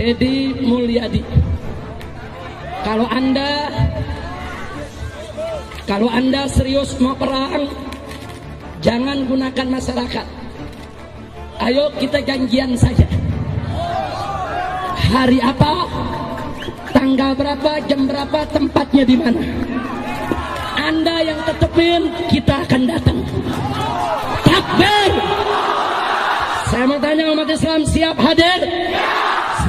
Deddy Mulyadi, kalau anda serius mau perang, jangan gunakan masyarakat. Ayo kita janjian saja. Hari apa, tanggal berapa, jam berapa, tempatnya di mana. Anda yang tetepin, kita akan datang. Takbir! Saya mau tanya umat Islam, siap hadir?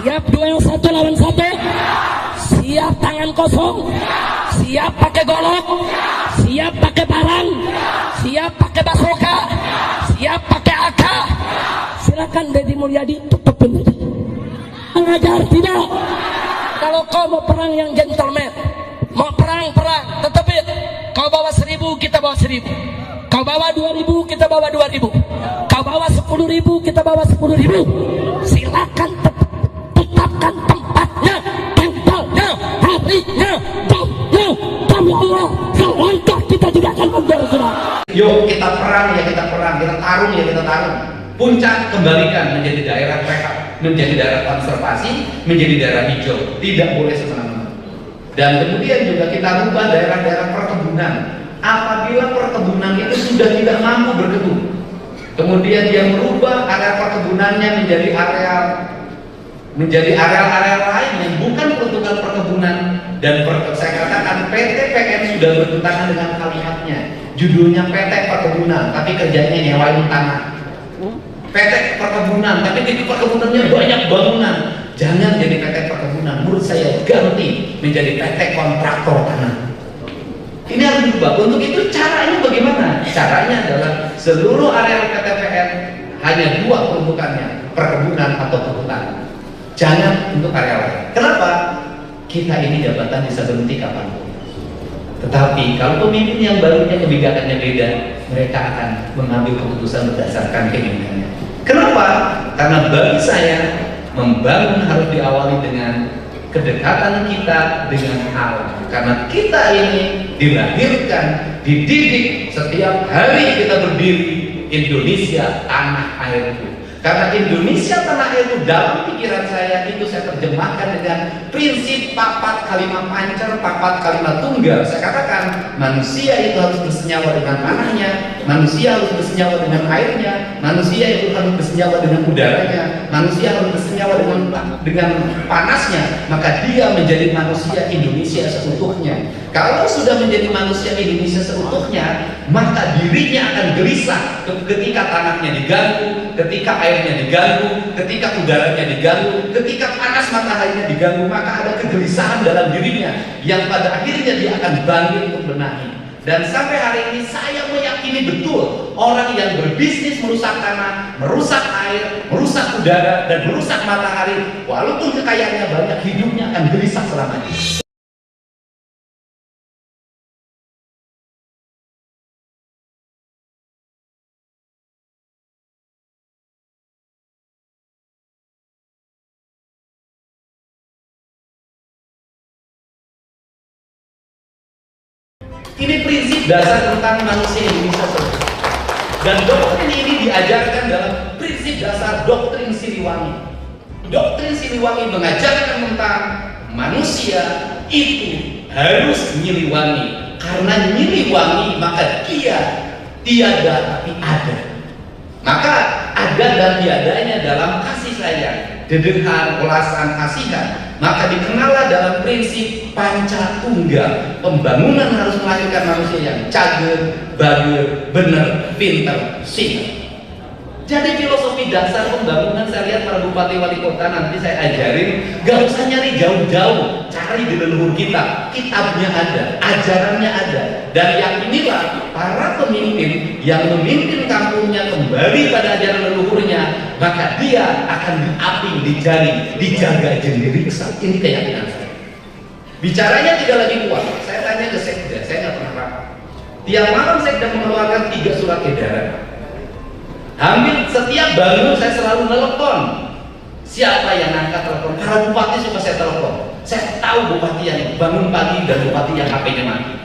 Siap duel 1 lawan 1? Siap tangan kosong? Siap pakai golok? Siap pakai parang? Siap pakai basoka? Siap pakai AK? Silakan Deddy Mulyadi, tutupin aja. Mengajar tidak. Kalau kau mau perang yang gentleman, mau perang, tetepin. Kau bawa 1000, kita bawa 1000. Kau bawa 2000, kita bawa 2000. Kau bawa 10.000, kita bawa 10.000. Silakan tetapkan tempatnya, tempelnya, harinya, jamnya. Demi Allah, selangkah kita juga akan membela. Yuk kita perang ya kita perang, kita tarung ya kita tarung. Puncak kembalikan menjadi daerah rehab, menjadi daerah konservasi, menjadi daerah hijau. Tidak boleh semena-mena. Dan kemudian juga kita rubah daerah-daerah perkebunan. Apabila perkebunan itu sudah tidak mampu berkebun, kemudian dia merubah area perkebunannya menjadi areal-areal lain yang bukan peruntukan perkebunan. Dan saya katakan PT PN sudah bertentangan dengan kalimatnya. Judulnya PT Perkebunan, tapi kerjanya nyewain tanah. PT Perkebunan, tapi di perkebunannya banyak bangunan. Jangan jadi PT Perkebunan, menurut saya ganti menjadi PT Kontraktor Tanah. Ini harus diubah. Untuk itu caranya bagaimana? Caranya adalah seluruh area PTPN hanya 2 peruntukannya, perkebunan atau perhutanan. Jangan untuk area lain. Kenapa? Kita ini jabatan bisa berhenti kapanpun. Tetapi kalau pemimpin yang barunya kebijakannya beda, mereka akan mengambil keputusan berdasarkan keinginannya. Kenapa? Karena bagi saya membangun harus diawali dengan kedekatan kita dengan alam. Karena kita ini dilahirkan, dididik setiap hari kita berdiri Indonesia tanah airku. Karena Indonesia tanah airku dalam pikiran saya itu saya terjemahkan dengan prinsip papat kalimat pancer, papat kalimat tunggal. Saya katakan manusia itu harus bersenyawa dengan tanahnya, manusia harus bersenyawa dengan airnya, manusia itu harus bersenyawa dengan udaranya, manusia harus bersenyawa dengan panasnya, maka dia menjadi manusia Indonesia seutuhnya. Kalau sudah menjadi manusia Indonesia seutuhnya, maka dirinya akan gelisah ketika tanahnya diganggu, ketika airnya diganggu, ketika udaranya diganggu, ketika panas mataharinya diganggu, maka ada kegelisahan dalam dirinya yang pada akhirnya dia akan bangkit untuk benahi. Dan sampai hari ini saya meyakini betul orang yang berbisnis merusak tanah, merusak air, merusak udara, dan merusak matahari, walaupun kekayaannya banyak, hidupnya akan gelisah selamanya. Ini prinsip dasar tentang manusia Indonesia. Dan doktrin ini diajarkan dalam prinsip dasar doktrin Siliwangi. Doktrin Siliwangi mengajarkan tentang manusia itu harus nyiliwangi. Karena nyiliwangi maka dia tiada tapi ada. Maka ada dan tiadanya dalam kasih sayang, dedehan, ulasan, kasihan. Maka dikenallah dalam prinsip panca tunggal. Pembangunan harus melahirkan manusia yang cager, bager, bener, pinter, singkat. Jadi filosofi dasar pembangunan saya lihat para bupati wali kota nanti saya ajarin, gak usah nyari jauh-jauh, cari di leluhur kita. Kitabnya ada, ajarannya ada. Dan yakinilah para pemimpin yang memimpin kampungnya kembali pada ajaran leluhurnya, maka dia akan diaping, dicari, dijaga jendiri. Ini keyakinan saya. Bicaranya tidak lagi kuat. Saya tanya ke sekda, saya nggak pernah rapat. Tiap malam sekda mengeluarkan 3 surat edaran. Hampir setiap bangun saya selalu nelpon. Siapa yang angkat telepon? Para bupati suka saya telepon. Saya tahu bupati yang bangun pagi dan bupati yang HP-nya mati.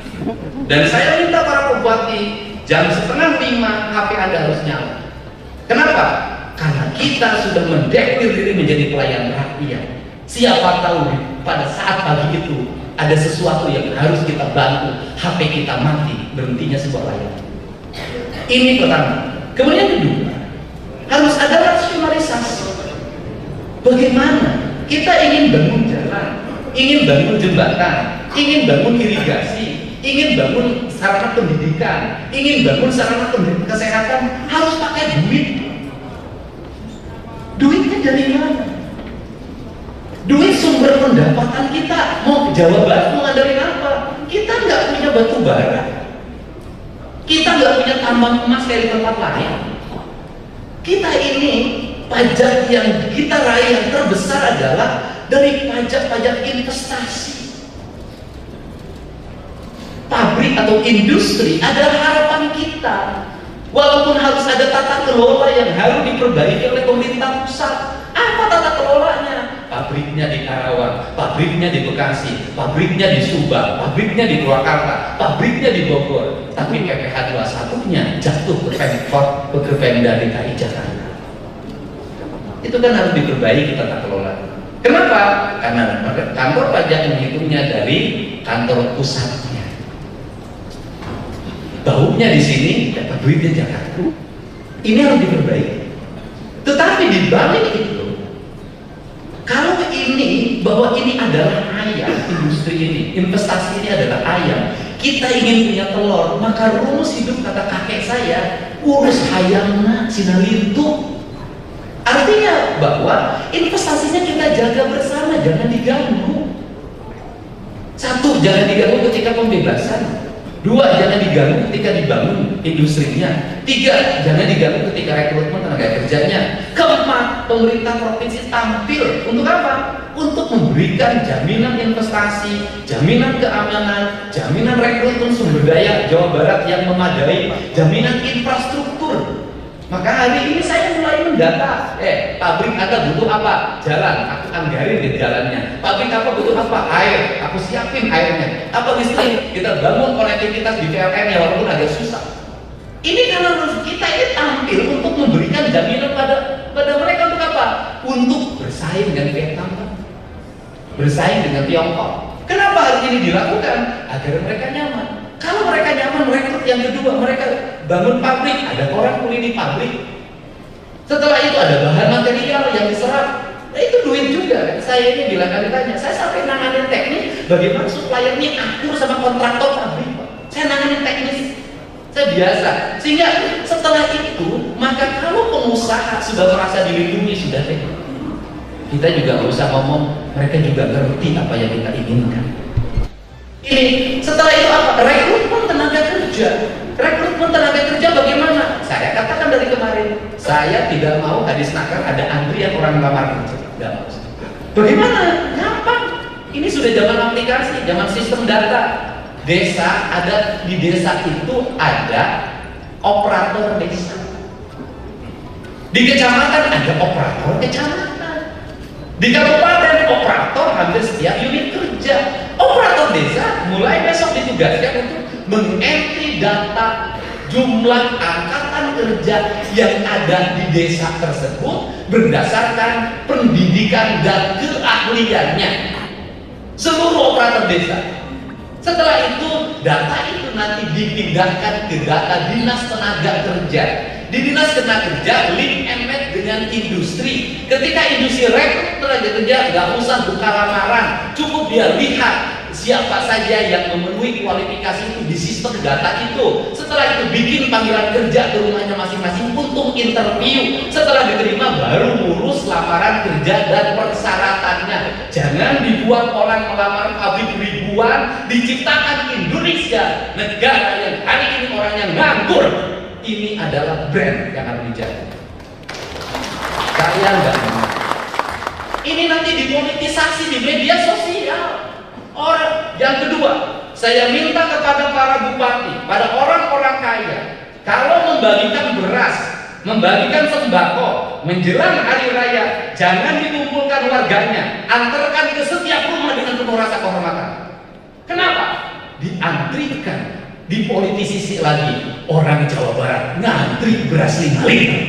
Dan saya minta para bupati jam 4:30 HP Anda harus nyala. Kenapa? Karena kita sudah mendeklir diri menjadi pelayan rakyat. Siapa tahu pada saat pagi itu ada sesuatu yang harus kita bantu, HP kita mati, berhentinya sebuah layanan. Ini pertama. Kemudian kedua, harus ada rasionalisasi. Bagaimana kita ingin bangun jalan, ingin bangun jembatan, ingin bangun irigasi, ingin bangun sarana pendidikan, ingin bangun sarana kesehatan, harus pakai duit. Duitnya dari mana? Duit sumber pendapatan kita. Mau Jawa Barat mau ngadain apa? Kita nggak punya batu bara, kita nggak punya tambang emas kayak di tempat lain. Kita ini pajak yang kita raih yang terbesar adalah dari pajak-pajak investasi. Pabrik atau industri adalah harapan kita. Walaupun harus ada tata kelola yang harus diperbaiki oleh pemerintah pusat. Apa tata kelolanya? Pabriknya di Karawang, pabriknya di Bekasi, pabriknya di Subang, pabriknya di Purwakarta, pabriknya di Bogor. Tapi PPh 21-nya jatuh ke Pemkot, ke Pemda DKI Jakarta. Itu kan harus diperbaiki tata kelola. Kenapa? Karena kantor pajak menghitungnya dari kantor pusatnya. Baunya di sini, dapat duitnya Jakarta. Ini harus diperbaiki. Tetapi di balik itu, kalau ini bahwa ini adalah ayam, industri ini, investasi ini adalah ayam, kita ingin punya telur, maka rumus hidup kata kakek saya, urus ayamna sinalintu. Artinya bahwa investasinya kita jaga bersama, jangan diganggu. Satu, jangan diganggu ketika pembebasan. Dua, jangan diganggu ketika dibangun industrinya. Tiga, jangan diganggu ketika rekrutmen tenaga kerjanya. Keempat, pemerintah provinsi tampil untuk apa? Untuk memberikan jaminan investasi, jaminan keamanan, jaminan rekrutmen sumber daya Jawa Barat yang memadai, jaminan infrastruktur. Maka hari ini saya mulai mendata, pabrik Anda butuh apa? Jalan, aku anggarin di jalannya. Pabrik apa butuh apa? Air, aku siapin airnya. Apa listrik? Kita bangun konektivitas di PLN ya, walaupun agak susah. Ini karena kita ini tampil untuk memberikan jaminan pada mereka untuk apa? Untuk bersaing dengan Vietnam, bersaing dengan Tiongkok. Kenapa hal ini dilakukan? Agar mereka nyaman. Kalau mereka nyaman, rekrut yang kedua, mereka bangun pabrik, ada orang kuli di pabrik. Setelah itu ada bahan material yang diserap. Nah itu duit juga. Saya ini bila kali tanya, saya sampai nanganin teknis, bagaimana suppliernya akur sama kontraktor pabrik. Saya nanganin teknis, saya biasa. Sehingga setelah itu, maka kalau pengusaha sudah merasa dilindungi, sudah deh. Kita juga nggak usah ngomong, mereka juga ngerti apa yang kita inginkan. Ini setelah itu apa? Rekrutmen tenaga kerja. Rekrutmen tenaga kerja bagaimana? Saya katakan dari kemarin, saya tidak mau hadis nakal ada antrian orang melamar kerja. Tidak mau. Bagaimana? Gampang. Ini sudah zaman aplikasi, zaman sistem data. Desa ada di desa itu ada operator desa. Di kecamatan ada operator kecamatan. Di kabupaten operator hampir setiap unit kerja. Operator desa mulai besok ditugaskan untuk mengentry data jumlah angkatan kerja yang ada di desa tersebut berdasarkan pendidikan dan keahliannya. Seluruh operator desa. Setelah itu data itu nanti dipindahkan ke data dinas tenaga kerja. Di dinas tenaga kerja link embed dengan industri. Ketika industri rekrut tenaga kerja, nggak usah buka lamaran, cukup dia lihat siapa saja yang memenuhi kualifikasi itu di sistem data itu. Setelah itu bikin panggilan kerja ke rumahnya masing-masing untuk interview. Setelah diterima baru ngurus lamaran kerja dan persyaratannya. Jangan dibuat orang melamar pabrik ribuan, diciptakan Indonesia, negara yang hari ini orangnya nganggur. Ini adalah brand yang harus dijaga. Saya enggak mau. Ini nanti dipolitisasi di media sosial. Orang yang kedua, saya minta kepada para bupati, pada orang-orang kaya, kalau membagikan beras, membagikan sembako menjelang hari raya, jangan dikumpulkan warganya, antarkan ke setiap rumah dengan penuh rasa kehormatan. Kenapa? Diantrikan. Dipolitisisi lagi, orang Jawa Barat ngantri beras 5 liter.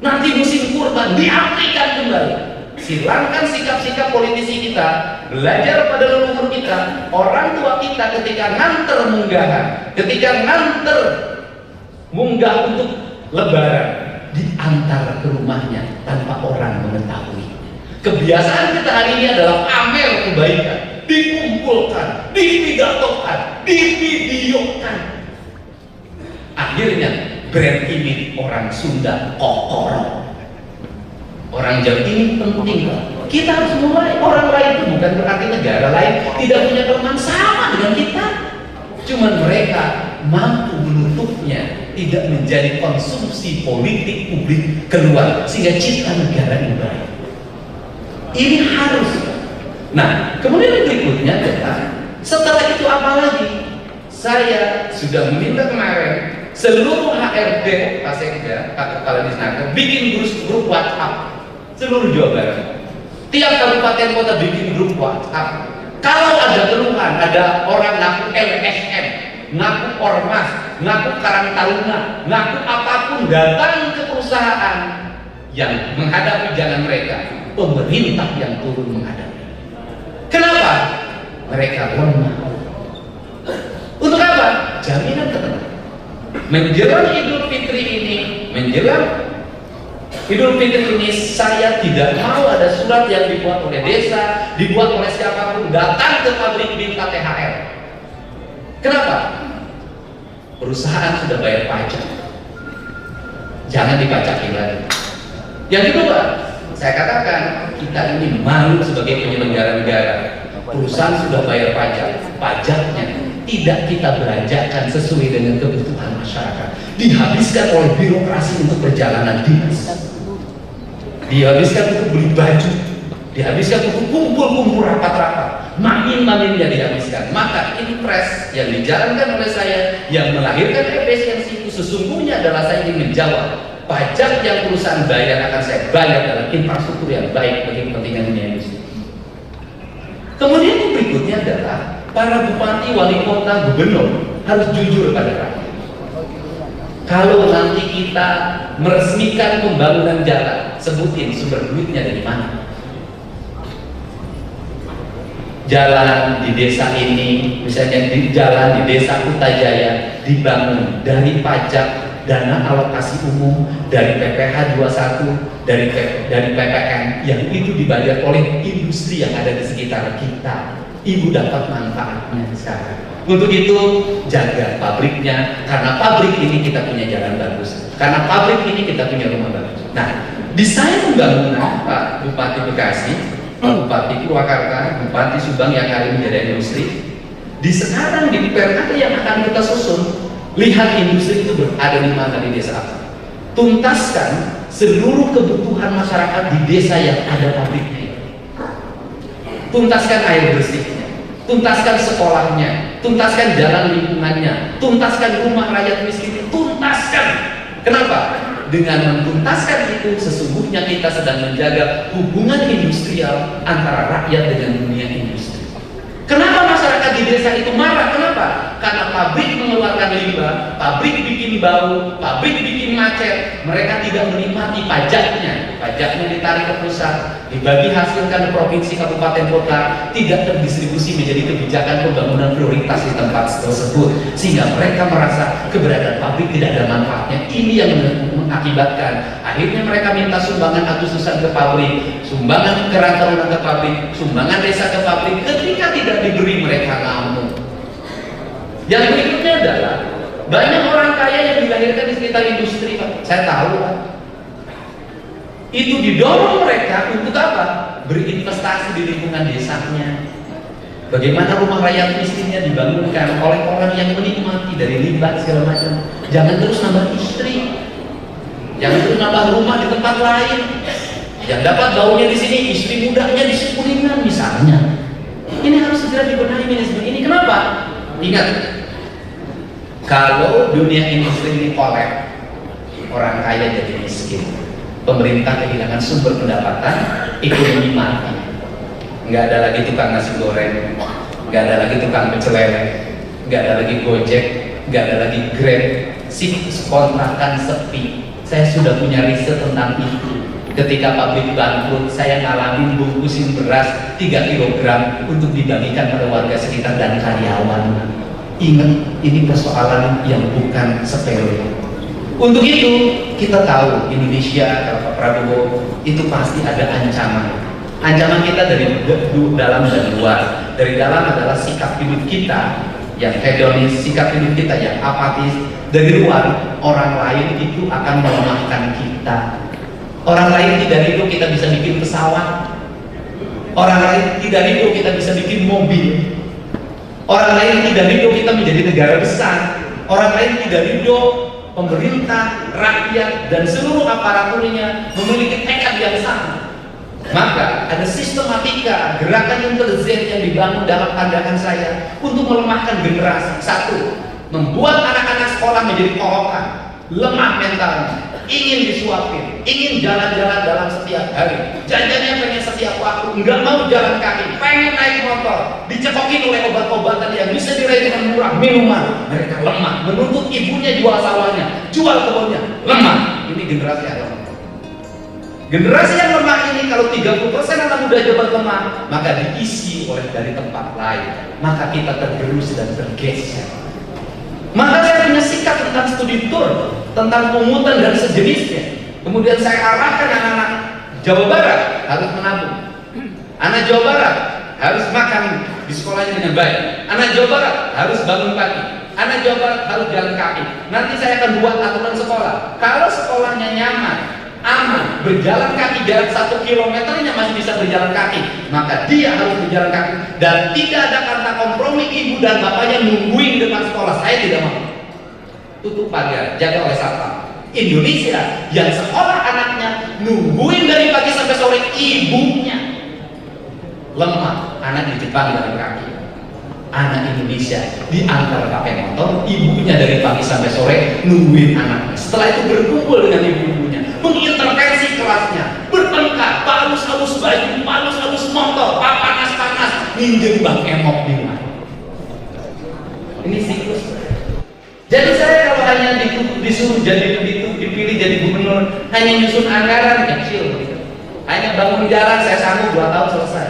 Nanti musim kurban diantrikan kembali. silangkan sikap-sikap politisi kita, belajar pada leluhur kita, orang tua kita ketika nganter munggahan, ketika nganter munggah untuk lebaran, diantar ke rumahnya tanpa orang mengetahui. Kebiasaan kita hari ini adalah pamer kebaikan, dikumpulkan, dipidatokan, divideokan. Akhirnya brand image orang Sunda kokoh. Orang Jawa ini penting. Kita harus mulai. Orang lain itu bukan berarti negara lain tidak punya kelemahan sama dengan kita. Cuman mereka mampu menutupnya, tidak menjadi konsumsi politik publik keluar, sehingga citra negara ini baik. Ini harus. Nah, kemudian berikutnya adalah setelah itu apa lagi? Saya sudah meminta kemarin seluruh HRD Pasekda, Pak Kepala Disnaker, bikin grup WhatsApp seluruh Jawa Barat. Tiap kabupaten kota bikin grup WhatsApp. Kalau ada keluhan, ada orang ngaku LSM, ngaku ormas, ngaku Karang Taruna, ngaku apapun, datang ke perusahaan yang menghadapi jalan mereka, pemerintah yang turun menghadapi. Kenapa? Mereka lemah. Untuk apa? Jaminan ketenangan. Menjelang Idul Fitri ini, saya tidak mau ada surat yang dibuat oleh desa, dibuat oleh siapapun, datang ke pabrik minta THR. Kenapa? Perusahaan sudah bayar pajak, jangan dipajakin lagi. Yang kedua, saya katakan kita ini malu sebagai penyelenggara negara. Perusahaan sudah bayar pajak, pajaknya tidak kita belanjakan sesuai dengan kebutuhan masyarakat, dihabiskan oleh birokrasi untuk perjalanan dinas, dihabiskan untuk beli baju, dihabiskan untuk kumpul-kumpul rapat-rapat, mamin-maminnya dihabiskan. Maka impres yang dijalankan oleh saya yang melahirkan efisiensi itu sesungguhnya adalah saya ingin menjawab pajak yang perusahaan bayar akan saya bayar dalam infrastruktur yang baik bagi kepentingan dunia industri. Kemudian yang berikutnya adalah para bupati, wali kota, gubernur harus jujur pada rakyat. Kalau nanti kita meresmikan pembangunan jalan, sebutin sumber duitnya dari mana. Jalan di desa ini, misalnya di jalan di desa Kutajaya dibangun dari pajak, dana alokasi umum, dari PPh 21, dari PPN yang itu dibayar oleh industri yang ada di sekitar kita. Ibu dapat manfaatnya sekarang. Untuk itu jaga pabriknya, karena pabrik ini kita punya jalan bagus, karena pabrik ini kita punya rumah bagus. Nah, desain pembangunan Pak Bupati Bekasi, Bupati Purwakarta, Bupati Subang yang hari ini menjadi industri, di sekarang di PRKT yang akan kita susun, lihat industri itu berada di mana di desa apa. Tuntaskan seluruh kebutuhan masyarakat di desa yang ada pabriknya. Tuntaskan air bersihnya, tuntaskan sekolahnya, tuntaskan jalan lingkungannya, tuntaskan rumah rakyat miskin, tuntaskan. Kenapa? Dengan mentuntaskan itu sesungguhnya kita sedang menjaga hubungan industrial antara rakyat dengan dunia industri. Kenapa masyarakat di desa itu marah? Kenapa? Karena pabrik mengeluarkan limbah, pabrik bikin bau, pabrik bikin macet, mereka tidak menikmati pajaknya. Pajaknya ditarik ke pusat, dibagi hasilkan ke provinsi, kabupaten, kota, tidak terdistribusi menjadi kebijakan pembangunan prioritas di tempat tersebut, sehingga mereka merasa keberadaan pabrik tidak ada manfaatnya. Ini yang mengakibatkan akhirnya mereka minta sumbangan Agustusan ke pabrik, sumbangan Karang Taruna ke pabrik, sumbangan desa ke pabrik. Ketika tidak diberi, mereka ngamuk. Yang berikutnya adalah banyak orang kaya yang dilahirkan di sekitar industri, Pak. Saya tahu, Pak. Itu didorong mereka untuk apa? Berinvestasi di lingkungan desanya. Bagaimana rumah rakyat miskinnya dibangunkan oleh orang yang menikmati dari limbah segala macam. Jangan terus nambah istri, jangan terus nambah rumah di tempat lain. Yang dapat baunya di sini, istri mudanya di Kuningan misalnya. Ini harus segera dibenahi manajemen ini. Kenapa? Ingat, kalau dunia industri ini kolap, orang kaya jadi miskin, pemerintah kehilangan sumber pendapatan, ekonomi mati. Nggak ada lagi tukang nasi goreng, nggak ada lagi tukang pecel lele, nggak ada lagi Gojek, nggak ada lagi Grab, kontrakan sepi. Saya sudah punya riset tentang itu. Ketika pabrik bangkrut, saya ngalamin bungkusin beras 3 kilogram untuk dibagikan pada warga sekitar dan karyawan. Ingat, ini persoalan yang bukan sepele. Untuk itu, kita tahu Indonesia, kalau Pak Prabowo, itu pasti ada ancaman. Ancaman kita dari dalam dan luar. Dari dalam adalah sikap hidup kita yang hedonis, sikap hidup kita yang apatis. Dari luar, orang lain itu akan melemahkan kita. Orang lain tidak rindu kita bisa bikin pesawat. Orang lain tidak rindu kita bisa bikin mobil. Orang lain tidak rindu kita menjadi negara besar. Orang lain tidak rindu pemerintah, rakyat, dan seluruh aparaturnya memiliki tekad yang sama. Maka ada sistematika gerakan intelijen yang dibangun dalam pandangan saya untuk melemahkan generasi. Satu, membuat anak-anak sekolah menjadi kolokan, lemah mentalnya, ingin disuapin, ingin jalan-jalan dalam setiap hari, janjinya pengen setiap waktu, nggak mau jalan kaki, pengen naik motor, dicekokin oleh obat-obatan yang bisa diraih dengan murah, minuman. Mereka lemah, menuntut ibunya jual sawahnya, jual kebunnya, lemah. Ini generasi yang lemah. Generasi yang lemah ini, kalau 30% anak muda jabat lemah, maka diisi oleh dari tempat lain, maka kita tergerus dan tergeser. Maka saya punya sikap tentang studi tour, tentang pungutan dan sejenisnya. Kemudian saya arahkan anak-anak Jawa Barat harus menabung. Anak Jawa Barat harus makan di sekolahnya dengan baik. Anak Jawa Barat harus bangun pagi. Anak Jawa Barat harus jalan kaki. Nanti saya akan buat aturan sekolah. Kalau sekolahnya nyaman, aman, berjalan kaki jarak 1 kilometernya masih bisa berjalan kaki, maka dia harus berjalan kaki. Dan tidak ada kata kompromi ibu dan bapaknya nungguin depan sekolah. Saya tidak mau. Tutup pagar, jaga oleh satpam. Indonesia yang sekolah anaknya nungguin dari pagi sampai sore ibunya. Lemah, anak di Jepang jalan kaki. Anak Indonesia diantar pakai motor, ibunya dari pagi sampai sore nungguin anaknya. Setelah itu berkumpul dengan ibu-ibunya, mengintervensi kelasnya, bertengkar, halus-halus baju, halus-halus motor, panas-panas, minjem bang emok di rumah. Ini siklus. Jadi saya kalau hanya disuruh dipilih jadi gubernur, hanya nyusun anggaran kecil, hanya bangun jalan saya sanggup 2 tahun selesai.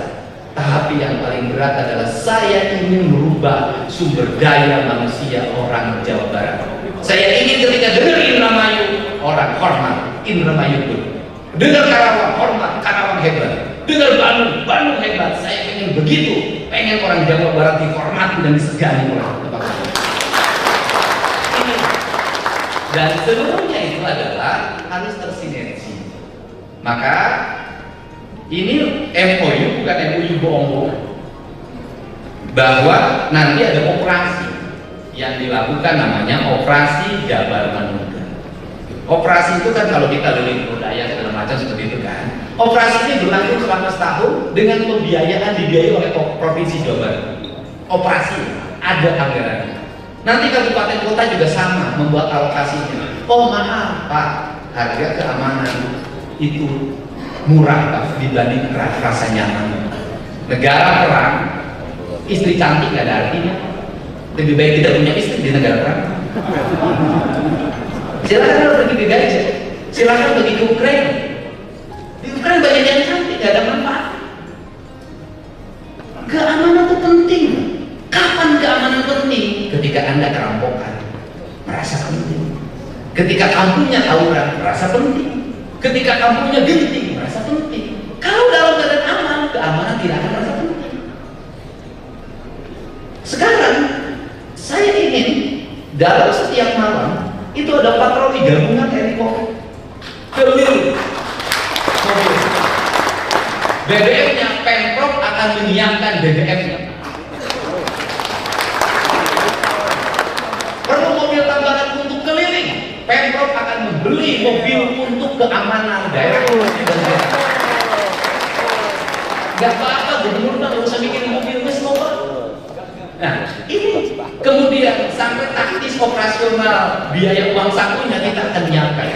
Tapi yang paling berat adalah saya ingin merubah sumber daya manusia orang Jawa Barat. Saya ingin ketika dengar Indramayu, orang hormat Indramayu pun. Dengar Karawang, hormat Karawang hebat. Dengar Bandung, Bandung hebat. Saya ingin begitu. Pengen orang Jawa Barat dihormati dan disegani oleh tempat saya. Dan seluruhnya itu adalah harus tersinergi. Maka ini MOU bukan MOU bohong, bahwa nanti ada operasi yang dilakukan namanya Operasi Jabar Manunggal. Operasi itu kan kalau kita lirik budaya segala macam seperti itu kan. Operasi ini berlangsung selama setahun dengan pembiayaan dibiayai oleh Provinsi Jawa Barat. Operasi ada anggarannya. Nanti kabupaten kota juga sama membuat alokasinya. Oh maaf Pak, harga keamanan itu murah Pak dibanding rasa nyaman. Negara perang, istri cantik gak ada artinya. Lebih baik tidak punya istri di negara perang. Silahkan lo pergi ke Gaza, silahkan pergi ke Ukraina. Di Ukraina banyak yang cantik, gak ada manfaat. Keamanan itu penting. Kapan keamanan penting? Ketika Anda kerampokan, merasa penting. Ketika kampungnya tawuran, merasa penting. Ketika kampungnya genting, merasa penting. Kalau dalam keadaan aman, keamanan tidak akan merasa penting. Sekarang saya ingin dalam setiap malam itu ada patroli gabungan helikopter keliling mobil. BBM-nya Pemprov akan menyiapkan BBM-nya. Perlu mobil tambahan untuk keliling. Pemprov akan membeli mobil untuk keamanan daerah. Gak apa-apa, gubernur nggak usah bikin mobil semua. Nah, ini kemudian sampai taktis operasional biaya uang sakunya kita akan nyiapkan.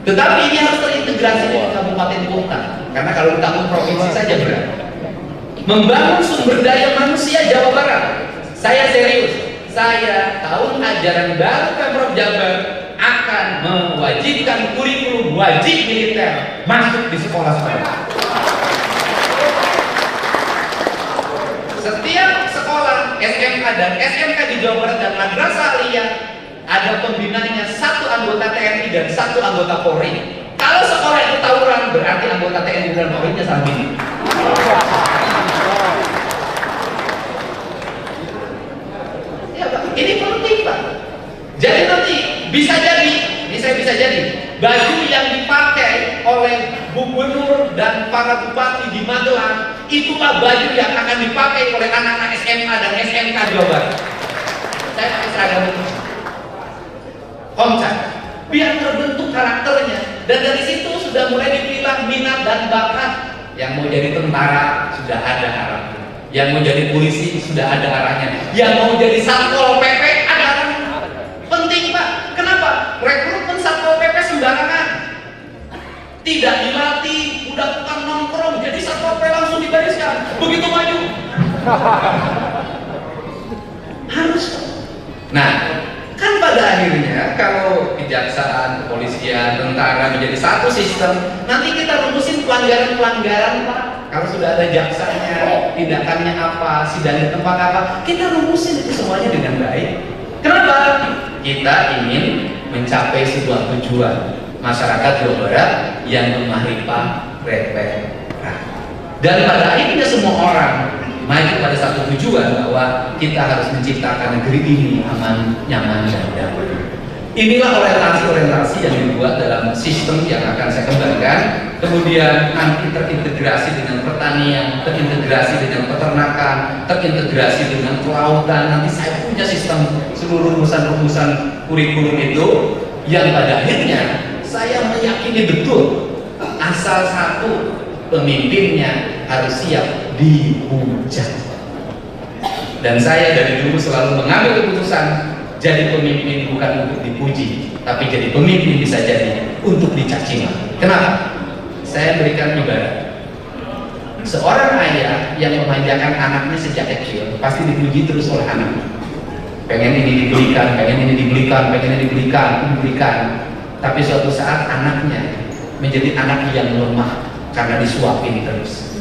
Tetapi ini harus terintegrasi dengan kabupaten kota. Karena kalau ditanggung provinsi saja berat. Membangun sumber daya manusia Jawa Barat. Saya serius. Saya tahun ajaran baru Pemprov Jabar akan mewajibkan kurikulum wajib militer masuk di sekolah-sekolah. Setiap sekolah SMK dan SMK di Jawa Barat dan Madrasah Aliyah ada pembinanya 1 anggota TNI dan 1 anggota Polri. Kalau sekolah itu tawuran, berarti anggota TNI dan Polri-nya salah pilih. Ya Pak, ini penting Pak. Jadi nanti bisa jadi baju yang dipakai oleh gubernur dan para bupati di Magelang itulah baju yang akan dipakai oleh anak-anak SMA dan SMK Jawa Barat. Saya pakai seragam itu. Komcat, biar terbentuk karakternya, dan dari situ sudah mulai dipilah minat dan bakat. Yang mau jadi tentara sudah ada arahnya, yang mau jadi polisi sudah ada arahnya, yang mau jadi satpol PP ada arahnya. Penting Pak, kenapa? Rekrutmen satpol PP sembarangan, tidak dilatih, udah tukang nongkrong, jadi satpol PP langsung dibariskan, begitu maju. Harus. Nah, kan pada akhirnya kalau kejaksaan, kepolisian, tentara menjadi satu sistem, nanti kita rumusin pelanggaran-pelanggaran Pak. Kalau sudah ada jaksanya, tindakannya apa, sidang di tempat apa, kita rumusin itu semuanya dengan baik. Kenapa? Kita ingin mencapai sebuah tujuan, masyarakat Jawa Barat yang bermahrifat, refleks, dan pada akhirnya semua orang maju pada satu tujuan bahwa kita harus menciptakan negeri ini aman, nyaman, dan damai. Inilah orientasi-orientasi yang dibuat dalam sistem yang akan saya kembangkan. Kemudian nanti terintegrasi dengan pertanian, terintegrasi dengan peternakan, terintegrasi dengan kelautan. Nanti saya punya sistem seluruh rumusan-rumusan kurikulum itu yang pada akhirnya saya meyakini betul asal satu, pemimpinnya harus siap dihujat. Dan saya dari dulu selalu mengambil keputusan jadi pemimpin bukan untuk dipuji, tapi jadi pemimpin bisa jadi untuk dicaci maki. Kenapa? Saya berikan ibarat. Seorang ayah yang memanjakan anaknya sejak kecil pasti dipuji terus oleh anak. Pengen ini dibelikan, pengen ini dibelikan, pengen ini dibelikan. Tapi suatu saat anaknya menjadi anak yang lemah karena disuapin terus.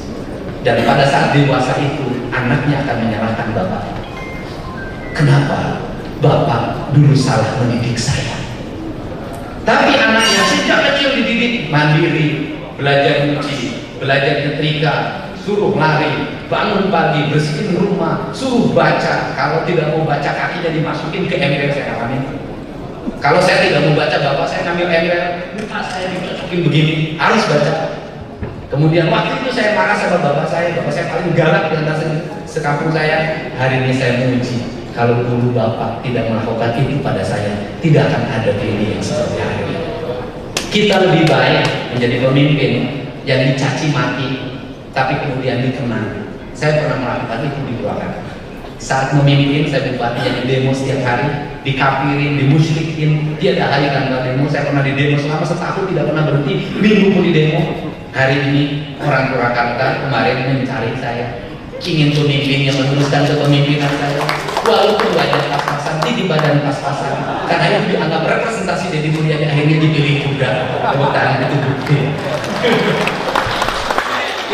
Dan pada saat dewasa itu anaknya akan menyalahkan bapak. Kenapa? Bapak dulu salah mendidik saya. Tapi anaknya sejak kecil dididik mandiri, belajar nyuci, belajar nyetrika, suruh lari, bangun pagi, bersihin rumah, suruh baca. Kalau tidak mau baca kakinya dimasukin ke ember, saya alamin. Kalau saya tidak mau baca, bapak saya ngambil ember, muka saya dimasukin begini, harus baca. Kemudian waktu itu saya marah sama bapak saya paling galak di antara sekampung saya. Hari ini saya menguji, kalau dulu bapak tidak melakukan itu pada saya, tidak akan ada diri yang seperti hari ini. Kita lebih baik menjadi pemimpin yang dicaci maki, tapi kemudian dikenang. Saya pernah melakukan itu di Purwakarta. Saat memimpin, saya bupati yang di demo setiap hari, dikafirin, dimusyrikin, tiada hari tanpa demo. Saya pernah di demo selama setahun tidak pernah berhenti, minggu pun di demo. Hari ini orang Purwakarta kemarin mencari saya, ingin pemimpin yang meneruskan kepemimpinan saya, walaupun badan pas-pasan, di badan pas-pasan, karena itu dianggap representasi Deddy Mulyadi, akhirnya dipilih juga. Kebetulan itu bukti.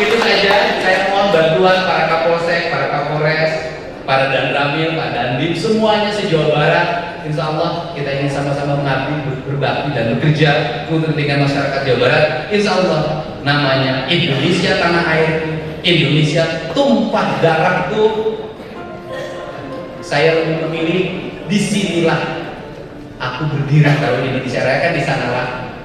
Itu saja, saya mohon bantuan para Kapolsek, para Kapolres, para Danramil, Pak Dandim, semuanya se-Jawa Barat. Insya Allah kita ingin sama-sama mengabdi, berbakti dan bekerja untuk kepentingan masyarakat Jawa Barat. Insya Allah namanya Indonesia tanah air, Indonesia tumpah darahku. Saya lebih memilih disinilah aku berdiri. Kalau Indonesia Raya kan di sanalah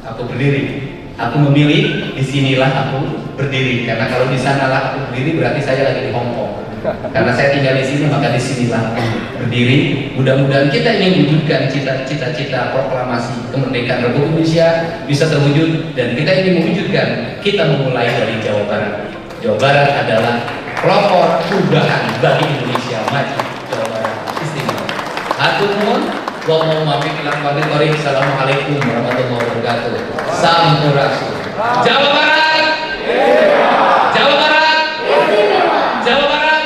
aku berdiri. Aku memilih disinilah aku berdiri, karena kalau di sanalah aku berdiri berarti saya lagi di Hong Kong. Karena saya tinggal di sini, maka disinilah berdiri. Mudah-mudahan kita ingin wujudkan cita-cita proklamasi kemerdekaan Republik Indonesia bisa terwujud, dan kita ingin mewujudkan. Kita memulai dari Jawa Barat. Jawa Barat adalah pelopor perubahan bagi Indonesia maju. Jawa Barat istimewa. Hatur nuhun. Assalamualaikum warahmatullahi wabarakatuh. Sampurasun. Jawa Barat. Jawa Barat. Jawa Barat.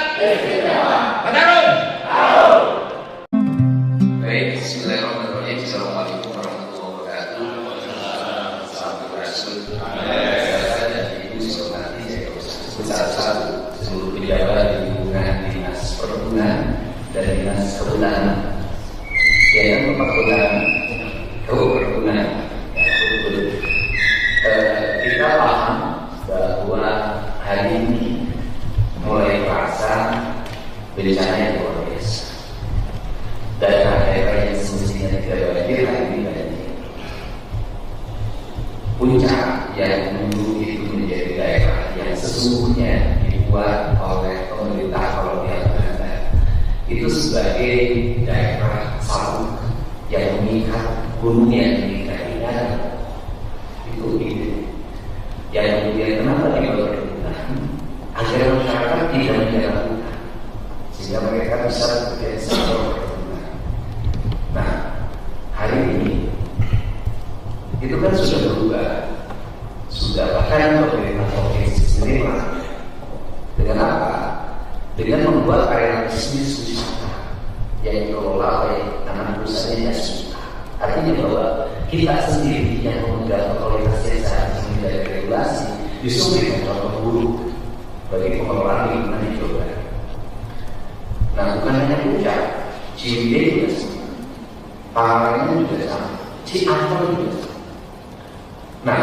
Baik, bismillahirrahmanirrahim. Assalamualaikum warahmatullahi wabarakatuh. perkebunan, ya perkebunan, perkebunan. Kita paham bahwa hari ini mulai terasa bencana yang luar biasa. Daerah-daerah yang semestinya tidak banjir hari ini banjir. Puncak yang dulu itu menjadi daerah yang sesungguhnya dibuat oleh pemerintah kolonial Belanda itu sebagai daerah sabuk yang mengikat gunung yang mengikat itu ide yang kemudian kenapa dibuat perkebunan agar masyarakat tidak menjaga hutan sehingga mereka bisa bekerja di sektor perkebunan. Nah, hari ini itu kan sudah berubah, sudah bahkan pemerintah provinsi sendiri dengan apa? Dengan membuat area bisnis wisata yang dikelola oleh anak perusahaan jasa. Artinya bahwa kita sendiri yang memegang otoritas yang seharusnya dari regulasi justru memberikan contoh buruk bagi pengelolaan lingkungan di Jawa Barat. Nah, bukan hanya Puncak, Ciwidey juga sama, Pangalengan juga sama, Ciampel juga sama. Nah,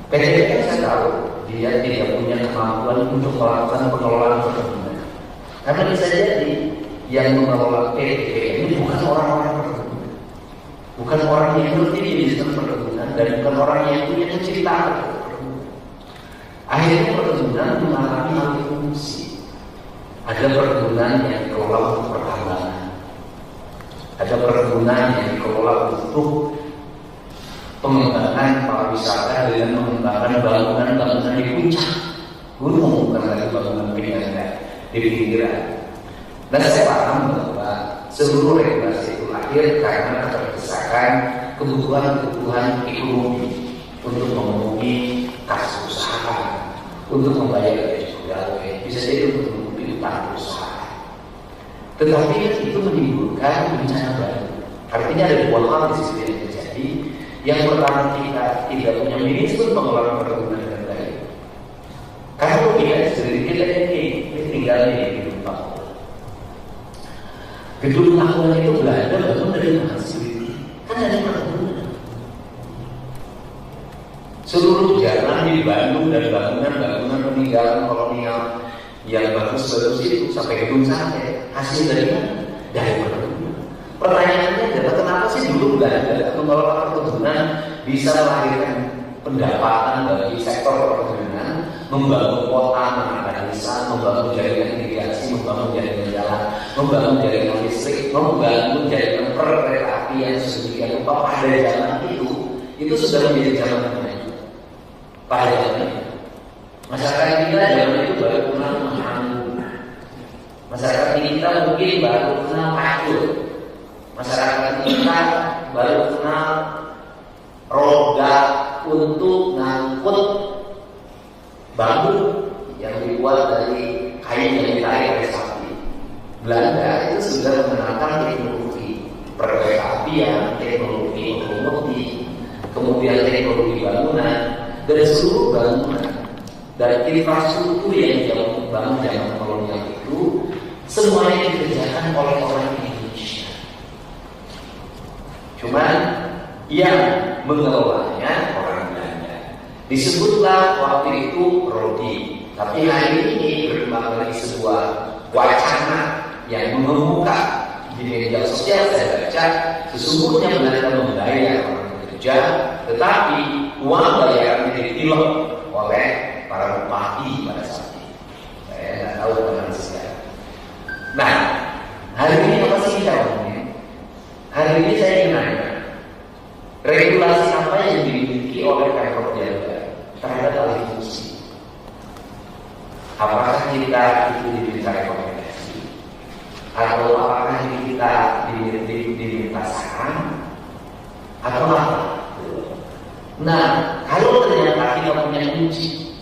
PTPN saya tahu dia tidak punya kemampuan untuk melakukan pengelolaan perkebunan. Karena bisa jadi yang mengelola PTPN ini bukan orang-orang perkebunan, bukan orang yang ngerti bisnis perkebunan dan bukan orang yang punya kecintaan perkebunan. Akhirnya perkebunan mengalami alih fungsi. Ada perkebunan yang dikelola untuk pertambangan, ada perkebunan yang dikelola untuk pengembangan pariwisata dengan mengembangkan bangunan-bangunan di puncak gunung, bukan lagi bangunan penyangga di pinggiran. Dan saya paham bahwa seluruh regulasi itu lahir karena keterdesakan kebutuhan-kebutuhan ekonomi untuk memenuhi kas usaha, untuk membayar gaji pegawai, bisa jadi untuk memenuhi utang perusahaan. Tetapi itu menimbulkan bencana baru. Artinya ada dua hal di situ yang terjadi. Yang pertama, kita tidak punya manajemen pengelolaan perkebunan dengan baik. Kalau kita sendiri kita ini tinggalnya di gedung Pakuan. Gedung Pakuan itu Belanda bangun dari mana sih? Kan ada perkebunan. Seluruh jalan di Bandung dan bangunan-bangunan peninggalan kolonial yang bagus-bagus itu sampai gedung sate hasil dari mana? Dari perkebunan. Pertanyaannya adalah kenapa sih dulu Belanda mengelola perkebunan bisa melahirkan pendapatan bagi sektor perkebunan, membangun kota, menambah desa, membangun jaringan irigasi, membangun jaringan jalan, membangun jaringan listrik, membangun jaringan kereta api yang sedemikian rupa pada zaman itu sudah menjadi zaman yang maju. Pada zaman itu, masyarakat kita zaman itu baru kenal menganggur, masyarakat kita mungkin baru kenal pacul. Masyarakat kita baru kenal roda untuk ngangkut bambu yang dibuat dari kain yang ditarik oleh sapi. Belanda itu sudah mengenalkan teknologi perkereta-apian, teknologi otomotif, kemudian teknologi bangunan dan seluruh bangunan dan infrastruktur yang dia bangun zaman kolonial itu semuanya dikerjakan oleh orang Indonesia. Cuman yang mengelolanya orang Belanda. Disebutlah waktu itu Rodi. Tapi hari ini berkembang lagi sebuah wacana yang mengemuka di media sosial. Saya baca sesungguhnya Belanda membayar orang bekerja, tetapi uang bayarannya ditilep oleh para bupati pada saat itu. Saya nggak tahu bagaimana sekarang. Nah, hari ini apa sih kita ngomongin? Hari ini saya ingin nanya, regulasi apa yang dimiliki oleh Pemprov Jabar terhadap alih fungsi? Apakah kita itu diminta rekomendasi? Atau apakah kita diminta saran? Atau apa? Nah, kalau ternyata kita punya kunci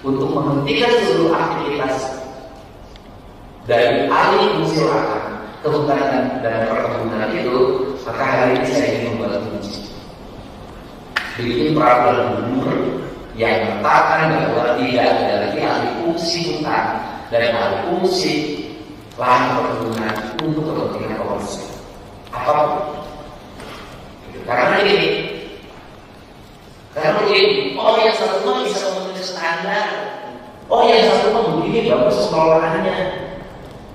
untuk menghentikan seluruh aktivitas dari alih fungsi lahan, kehutanan dan perkebunan itu, maka hari ini saya ingin membuat kunci. Bikin peraturan gubernur yang mengatakan bahwa tidak ada lagi alih fungsi hutan dan alih fungsi lahan perkebunan untuk kepentingan komersil. Apapun. Karena ini, oh yang satu mah bisa memenuhi standar, oh yang satu mah begini bagus pengelolaannya.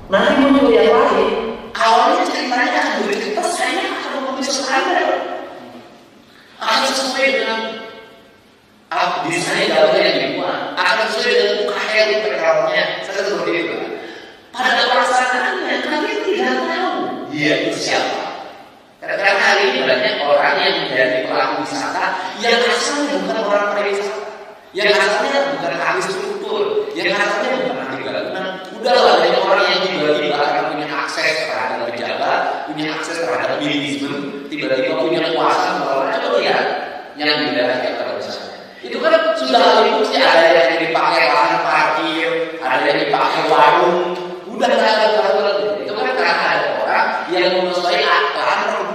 Nanti muncul yang lain, awalnya ceritanya akan begitu, saya akan memenuhi standar, akan sesuai dengan desain jalan yang dibuat, akan sesuai dengan UKM backgroundnya, seperti itu. Pada pelaksanaannya kalian tidak tahu dia itu siapa. Karena hari ini banyak orang yang menjadi pelaku wisata yang asalnya bukan orang pariwisata, yang asalnya bukan ahli struktur, yang asalnya bukan ahli bangunan. Udahlah, banyak orang yang tiba-tiba akan punya akses terhadap pejabat, punya akses terhadap manajemen, tiba-tiba punya kuasa mengelola. Coba lihat yang di daerah Jakarta misalnya. Itu kan sudah alih-alih ada yang dipakai lahan parkir, ada yang dipakai warung, udah nggak ada peraturan. Itu kan karena ada orang yang menguasai lahan perkebunan.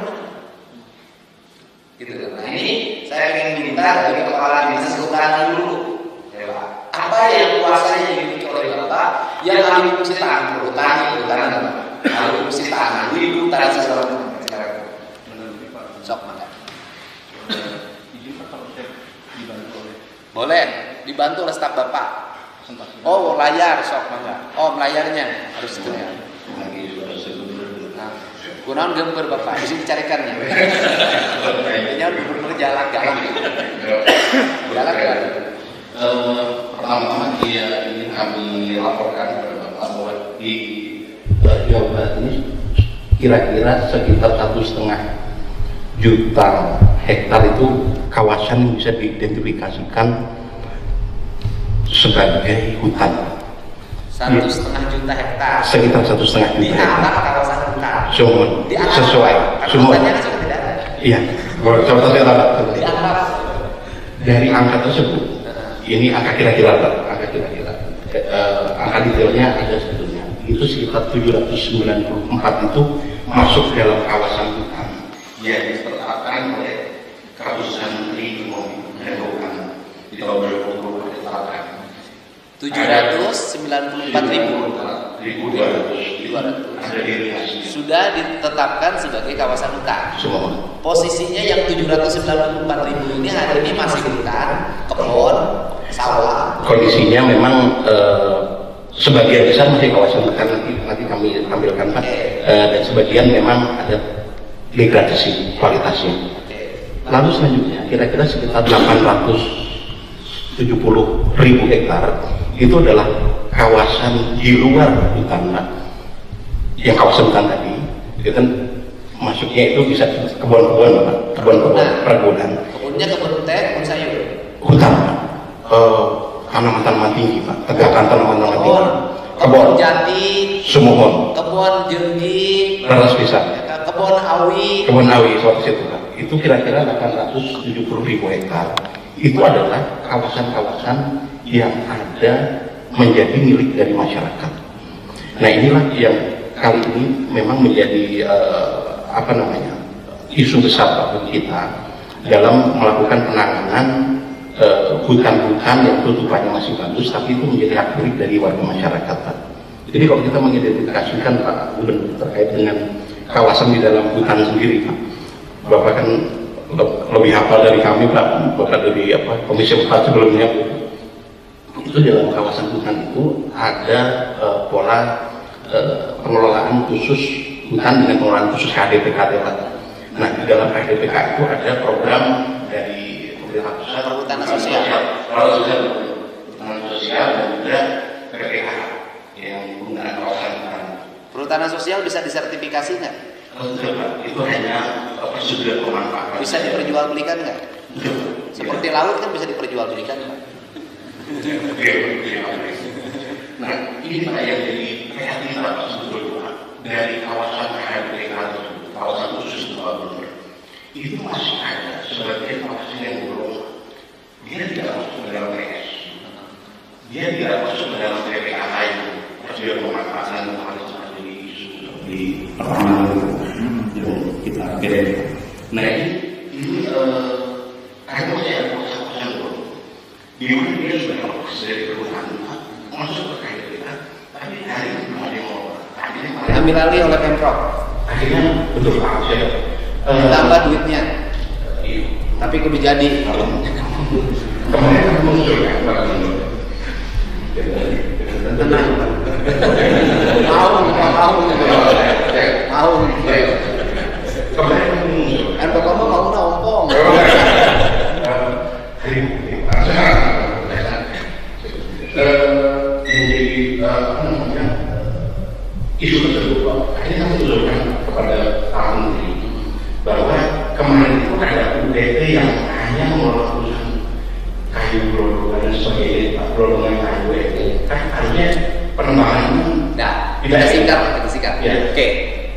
Gitu kan. Nah ini saya ingin minta dari kepala dinas kehutanan dulu, ya Pak. Apa yang kuasanya dimiliki oleh Bapak yang ahli fungsi tanah kehutanan apa? Ahli fungsi tanah, liputan segala macam. Sok maka. Boleh dibantu oleh staf Bapak. Oh layar sok mangga. Oh layarnya harus itu ya. Gunawan gambar Bapak, bisa dicarikannya. Intinya gubernur jalan. Pertama-tama ingin kami laporkan kepada Bapak bahwa di Jawa Barat ini kira-kira sekitar 1,5 juta hektar itu kawasan yang bisa diidentifikasikan sebagai hutan. 1,5 juta hektar. Sekitar 1,5 juta Di hektar. antara kawasan hutan. Semua sesuai. Semua. Iya. Di antara dari angka tersebut, ini angka kira-kira, angka detailnya ada sebetulnya. Itu sekitar 794 itu masuk dalam kawasan hutan yang ditetapkan oleh Keputusan Menteri Ekonomi dan Keuangan di tahun 2020 ditetapkan 794.200 sudah ditetapkan sebagai kawasan hutan. semua. Posisinya yang 794.000 ini hari ini masih hutan, kebun, sawah. Kondisinya memang sebagian besar masih kawasan hutan, nanti kami tampilkan Pak. Dan sebagian memang ada degradasi kualitasnya. Lalu selanjutnya kira-kira sekitar 870.000 hektar itu adalah kawasan di luar hutan, yang kawasan hutan tadi itu kan masuknya itu bisa kebun-kebun perkebunan. Kebunnya kebun teh, kebun sayur. Hutan, tanaman-tanaman tinggi Pak, tegakan tanaman-tanaman tinggi. Kebun jati, Sumohon, kebun jenggi, Raras Pisang, kebun awi. kebun awi seperti itu Pak. Itu kira-kira 870.000 hektar. Itu adalah kawasan-kawasan yang ada menjadi milik dari masyarakat. Nah inilah yang kali ini memang menjadi isu besar bagi kita dalam melakukan penanganan hutan-hutan yang tutupannya masih bagus, tapi itu menjadi hak milik dari warga masyarakat Pak. Jadi kalau kita mengidentifikasikan Pak Gubernur terkait dengan kawasan di dalam hutan sendiri Pak, Bapak kan lebih hafal dari kami Pak, Bapak dari Komisi 4 sebelumnya. Itu dalam kawasan hutan itu ada pola pengelolaan khusus hutan dengan pengelolaan khusus KDPKT Pak. Nah di dalam KDPK itu ada program dari pemerintah pusat, Perhutanan sosial, perhutanan sosial dan juga PPH yang menggunakan kawasan hutan. Perhutanan sosial bisa disertifikasi nggak? Itu hanya persetujuan pemanfaatan. Bisa diperjualbelikan nggak? Seperti laut kan bisa diperjualbelikan Pak. Nah ini Pak yang jadi prihatin Pak sebetulnya dari kawasan KDPK kawasan khusus Gubernur itu masih ada sebagai kawasan yang belum, dia tidak masuk ke dalam PS, dia tidak masuk ke dalam PPK lain, persetujuan pemanfaatan yang harus menjadi isu di yang kita kirim. Nah ini karena masih ada kawasan belum, di mana dia sudah lepas dari perhutanan masuk ke KDPK, tapi hari ini belum ada yang mau. Tadi diambil alih oleh Pemprov. Akhirnya betul Pak, saya Ditambah duitnya, iya. tapi kudu jadi. Kemarin kan muncul kan Pak. Tenang. Mau. Kemarin kan muncul. Kan Bapak mau ompong. Hari menjadi apa namanya isu tersebut Pak. Akhirnya kami usulkan kepada Pak Menteri bahwa kemarin itu ada UPT yang hanya mengelola perusahaan kayu gelodongan dan sebagainya, Pak, gelodongan kayu itu kan harusnya penembangan Nah, tidak kita singkat. Ya. Oke.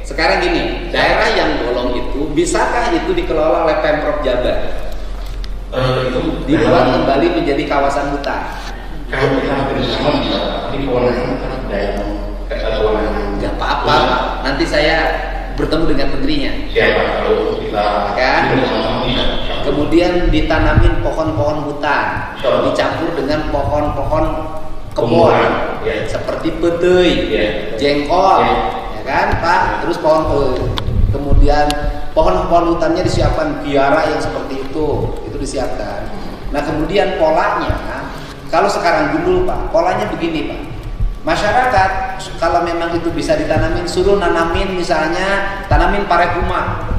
Sekarang gini, daerah yang bolong itu bisakah itu dikelola oleh Pemprov Jabar? itu Dibuat kembali menjadi kawasan hutan. kalau kita bersama bisa, tapi kewenangan kan ada yang kewenangan. Nggak apa-apa, nanti saya bertemu dengan menterinya. Siapa kalau kita Kan? bersama bisa. Kemudian ditanamin pohon-pohon hutan, Betul. dicampur dengan pohon-pohon kebun, Tumbuhan, ya. seperti petai, Ya. jengkol, Ya. ya kan, Pak? Terus kemudian pohon-pohon hutannya disiapkan biara yang seperti itu disiapkan. Nah, kemudian polanya, kalau sekarang dulu Pak, polanya begini Pak. Masyarakat kalau memang itu bisa ditanamin, suruh nanamin misalnya tanamin parepuma.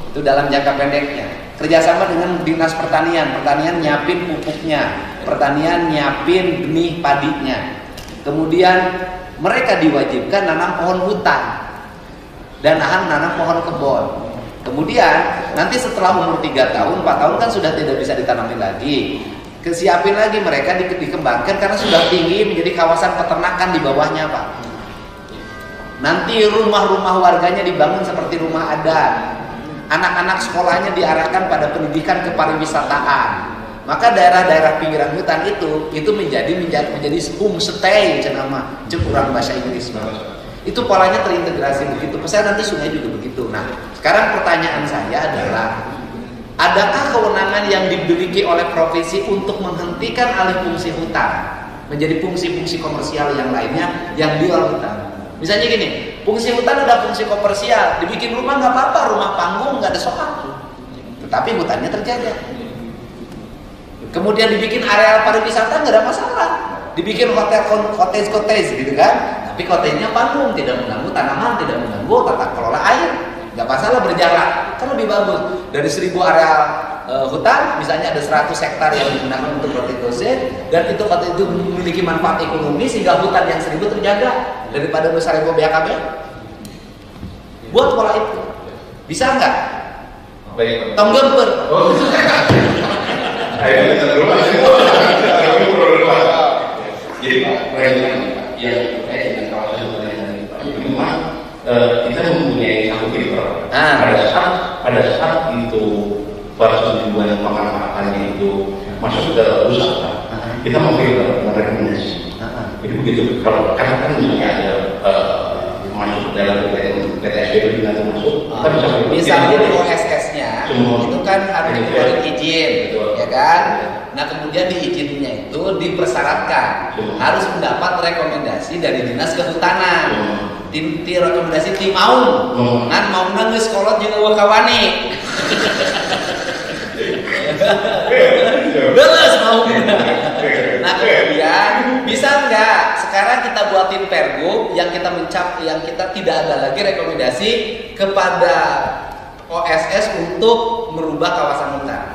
Itu dalam jangka pendeknya. Kerjasama dengan dinas pertanian nyiapin pupuknya, pertanian nyiapin benih padinya. Kemudian mereka diwajibkan nanam pohon hutan dan nanam pohon kebun. Kemudian nanti setelah umur 3 tahun, 4 tahun kan sudah tidak bisa ditanamin lagi. Kesiapin lagi mereka dikembangkan karena sudah tinggi menjadi kawasan peternakan di bawahnya Pak. Nanti rumah-rumah warganya dibangun seperti rumah adat. Anak-anak sekolahnya diarahkan pada pendidikan kepariwisataan. Maka daerah-daerah pinggiran hutan itu menjadi homestay cenama, kurang bahasa Inggris. Itu polanya terintegrasi begitu. Saya nanti sungai juga begitu. Nah, sekarang pertanyaan saya adalah, adakah kewenangan yang dimiliki oleh provinsi untuk menghentikan alih fungsi hutan menjadi fungsi-fungsi komersial yang lainnya yang di luar hutan? Misalnya gini, fungsi hutan udah fungsi komersial, dibikin rumah nggak apa-apa, rumah panggung nggak ada soal, tetapi hutannya terjaga. Kemudian dibikin areal pariwisata nggak ada masalah, dibikin hotel cottage gitu kan, tapi cottage-nya panggung, tidak mengganggu tanaman, tidak mengganggu tata kelola air, nggak masalah berjalan, kan lebih bagus. Dari 1000 areal hutan, misalnya ada 100 hektar yang digunakan untuk cottage, dan itu cottage itu memiliki manfaat ekonomi sehingga hutan yang 1000 terjaga daripada besar ribu BAKB. Buat pola itu, bisa nggak? Baik. Tong gemper. Oh. Ayo kita dulu. Jadi Pak, yang terkait dengan kawasan hutan tadi Pak, memang kita mempunyai satu filter. Pada saat itu persetujuan pemanfaatannya itu masuk ke rusak, kita memfilter rekomendasi. Jadi begitu. Kalau karena kan misalnya ada masuk dalam PTSB juga masuk, kita bisa misalnya di OSS-nya itu kan harus dikeluarin izin, ya kan? Nah, kemudian di izinnya itu dipersyaratkan harus mendapat rekomendasi dari dinas kehutanan. Tim rekomendasi tim mau, kan mau nangis kolot jeung eueuh kawani. Beres mau. Nah, kemudian bisa nggak sekarang kita buatin pergub yang kita tidak ada lagi rekomendasi kepada OSS untuk merubah kawasan hutan.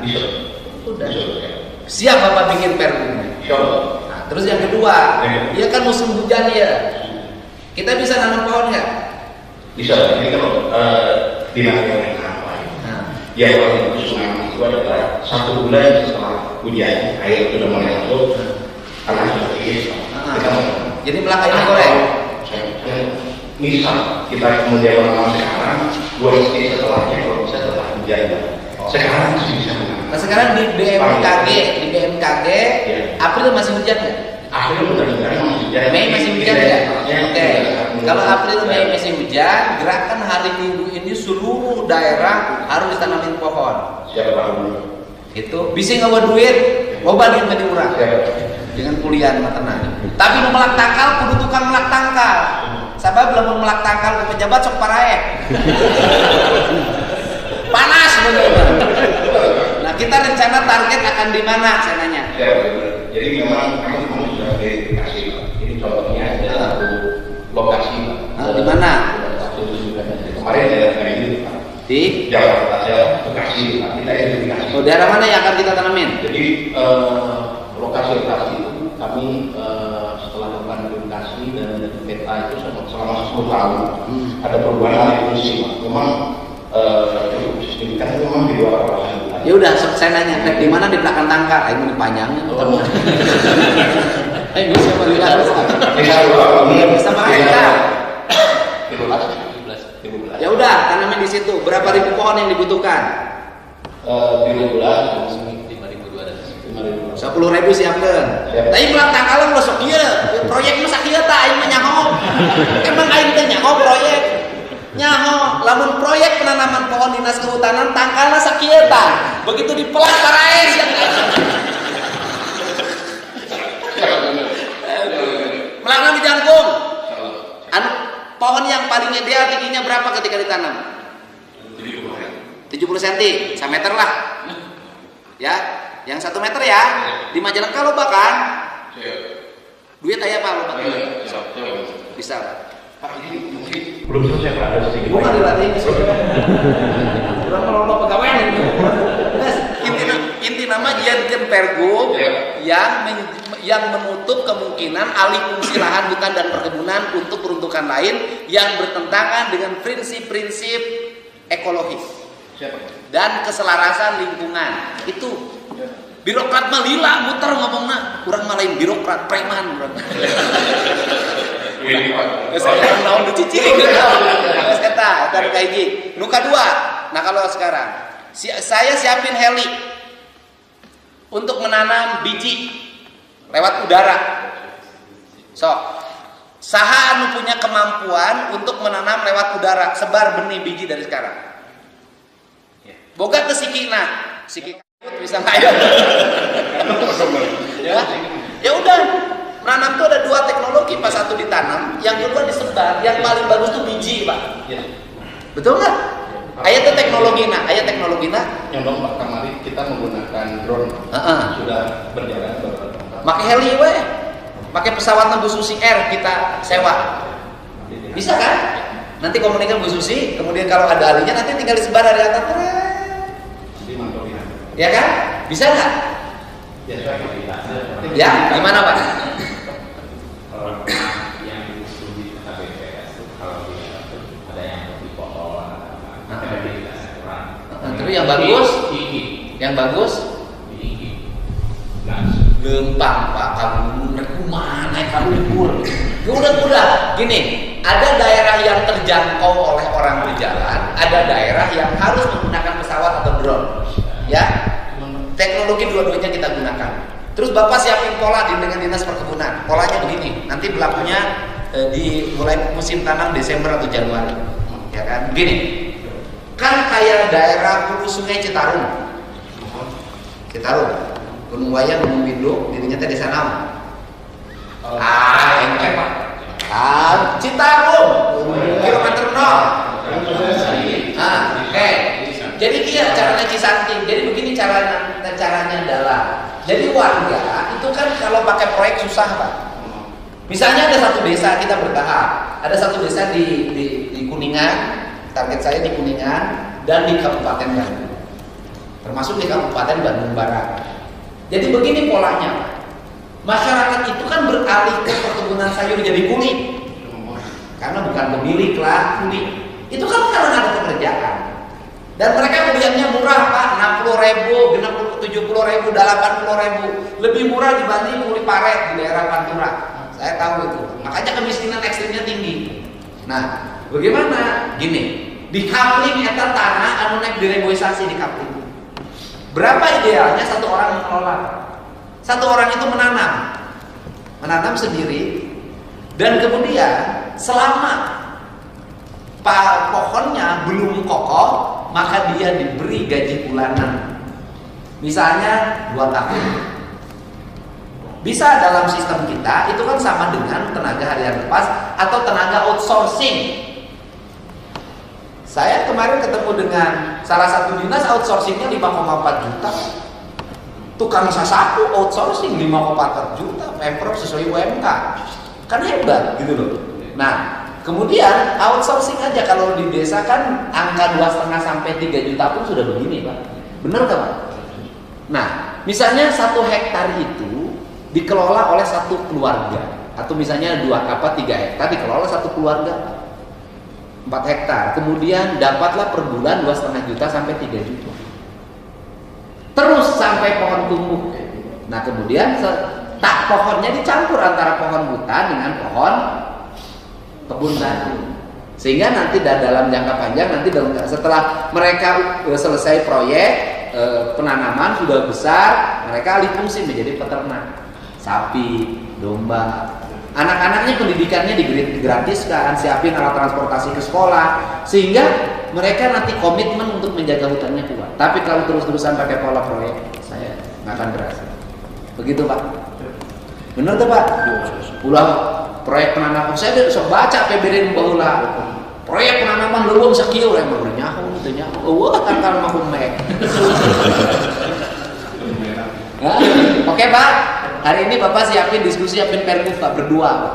Sudah. Siap Bapak bikin pergubnya. Nah, terus yang kedua, ya kan musim hujan ya. Kita bisa nanam pohon nggak? Bisa. Ini kalau dinamika apa? Ya kalau sungai itu adalah 1 bulan setelah hujan, air sudah mulai masuk, tanah sudah tinggi. Jadi melangkahnya goreng. Misal kita kemudian menanam sekarang, 2 meter setelahnya kalau bisa setelah hujan. Sekarang masih bisa menanam. Nah, sekarang di BMKG, April masih hujan nggak? April mudah-mudahan masih hujan. Mei masih hujan ya? Oke. Kalau April Mei masih hujan, gerakan Hari Minggu ini seluruh daerah harus ditanamin pohon. Siapa tahu? Itu bisa nggak buat duit? Loba duit nggak diurang. Dengan kuliah mah tenang. Tapi nu melak tangkal, kudu tukang melak tangkal. sabab belum melak tangkal ke pejabat sok parae. Panas bener. Nah, kita rencana target akan di mana saya nanya? Ya, benar. Jadi memang kami sudah dikasih. Ini contohnya ada satu lokasi. Di mana? Kemarin ada ini Di Jakarta, Bekasi. Kita identifikasi. oh, daerah mana yang akan kita tanamin? Jadi lokasi lokasi itu kami setelah melakukan verifikasi dan peta itu selama 10 tahun ada perubahan alih fungsi. Memang cukup signifikan itu memang di luar kawasan hutan. Ya udah, saya nanya, di mana di belakang tangkal? Ayo panjangnya ketemu. Ayo siapa bilang? Bisa mereka. Ya udah, tanamin di situ. Berapa ribu pohon yang dibutuhkan? 10.000 siapkan. Tapi belak tangkalan lo sok ieu. Proyek mah sakieu tah aing mah nyaho. Emang aing teh nyaho proyek. Nyaho, lamun proyek penanaman pohon dinas kehutanan tangkalna sakieu tah. Begitu dipelas parae siang. Melakna dijangkung. Anu pohon yang paling ideal tingginya berapa ketika ditanam? 70 cm, 1 meter lah. Ya, yang 1 meter ya. Di Majalengka loba kan? Duit aya apa loba? Bisa. Belum selesai Pak, ada sedikit. Bukan dilatih. Kurang melomba pegawai. Inti nama jiankeun pergub yang menutup kemungkinan alih fungsi lahan hutan dan perkebunan untuk peruntukan lain yang bertentangan dengan prinsip-prinsip ekologis dan keselarasan lingkungan. Itu birokrat mah lila muter ngomongna, kurang mah lain birokrat preman urang. Saya naon dicicing geus eta kayak nu kadua. Nah, kalau sekarang saya siapin heli untuk menanam biji lewat udara. Saha anu punya kemampuan untuk menanam lewat udara, sebar benih biji dari sekarang. Boga ke sikina, siki bisa kaya. Ya udah, menanam tuh ada 2 teknologi, pas satu ditanam, yang kedua disebar. Yang paling bagus tuh biji, Pak. Betul nggak? Ayat teknologina. Yang Pak kemarin kita menggunakan drone. Sudah berjalan beberapa tempat. Pakai heli we. Pakai pesawat Bu Susi Air kita sewa. Bisa kan? Nanti komunikasi Bu Susi, kemudian kalau ada alinya nanti tinggal disebar dari atas. Ya kan? Bisa nggak? Ya, gimana Pak? Terus yang bagus, lempang Pak, kamu mana kamu libur? Udah, gini, ada daerah yang terjangkau oleh orang berjalan, ada daerah yang harus menggunakan pesawat atau drone, ya. Teknologi dua-duanya kita gunakan. Terus Bapak siapin pola dengan dinas perkebunan. Polanya begini, nanti berlakunya di mulai musim tanam Desember atau Januari, ya kan? Begini. Kan kayak daerah hulu sungai Citarum, Gunung Wayang, Gunung Bindo, dirinya tadi desa naon? Citarum, kilometer 0. Oke. Jadi dia caranya Cisanti. Jadi begini caranya adalah, jadi warga itu kan kalau pakai proyek susah Pak. Misalnya ada satu desa kita bertahap, ada satu desa di Kuningan. Target saya di Kuningan dan di Kabupaten Bandung, termasuk di Kabupaten Bandung Barat. Jadi begini polanya, masyarakat itu kan beralih ke perkebunan sayur jadi kuli, karena bukan pemilik lah kuli. Itu kan karena ada pekerjaan. Dan mereka melihatnya murah Pak, 60.000, 70.000, 80.000, lebih murah dibanding kuli paret di daerah Pantura. Saya tahu itu, makanya kemiskinan ekstrimnya tinggi. Nah, bagaimana? Gini, di coupling eta tanah anu naik direboisasi di coupling. Berapa idealnya satu orang mengelola? Satu orang itu menanam sendiri, dan kemudian selama pohonnya belum kokoh, maka dia diberi gaji bulanan. Misalnya 2 tahun. Bisa dalam sistem kita itu kan sama dengan tenaga harian lepas atau tenaga outsourcing. Saya kemarin ketemu dengan salah satu dinas outsourcingnya 5,4 juta. Tukang sasapu outsourcing 5,4 juta, Pemprov sesuai UMK. Kan hebat gitu loh. Nah, kemudian outsourcing aja kalau di desa kan angka 2,5 sampai 3 juta pun sudah begini, Pak. Benar nggak, Pak? Nah, misalnya 1 hektar itu dikelola oleh satu keluarga, atau misalnya 3 hektar dikelola satu keluarga 4 hektar, kemudian dapatlah per bulan 2,5 juta sampai 3 juta. Terus sampai pohon tumbuh. Nah, kemudian tak pohonnya dicampur antara pohon hutan dengan pohon kebun tadi. Sehingga nanti dalam jangka panjang, nanti setelah mereka selesai proyek penanaman sudah besar, mereka alih fungsi menjadi peternak sapi, domba. Anak-anaknya pendidikannya digratiskan, siapin alat transportasi ke sekolah, sehingga mereka nanti komitmen untuk menjaga hutannya kuat. Tapi kalau terus-terusan pakai pola proyek, saya nggak akan berhasil. Begitu, Pak? Benar tuh, Pak? Ulah proyek penanaman, saya udah baca PBD bahula proyek penanaman luwung sekieu yang bernyahu itu nyahu. Wah, tangkal mah kumek. Oke, Pak. Hari ini Bapak siapin diskusi, siapin pergub Pak, berdua Pak.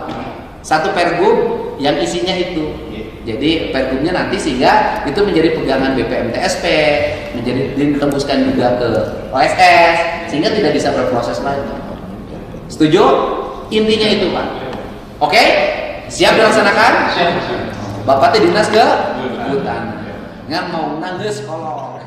Satu pergub yang isinya itu. Jadi pergubnya nanti sehingga itu menjadi pegangan BPMTSP, menjadi ditembuskan juga ke OSS, sehingga tidak bisa berproses lagi. Setuju? Intinya itu, Pak. Oke? Siap dilaksanakan? Siap. Bapak teh dinas ke hutan. Ngan mau nangis kalau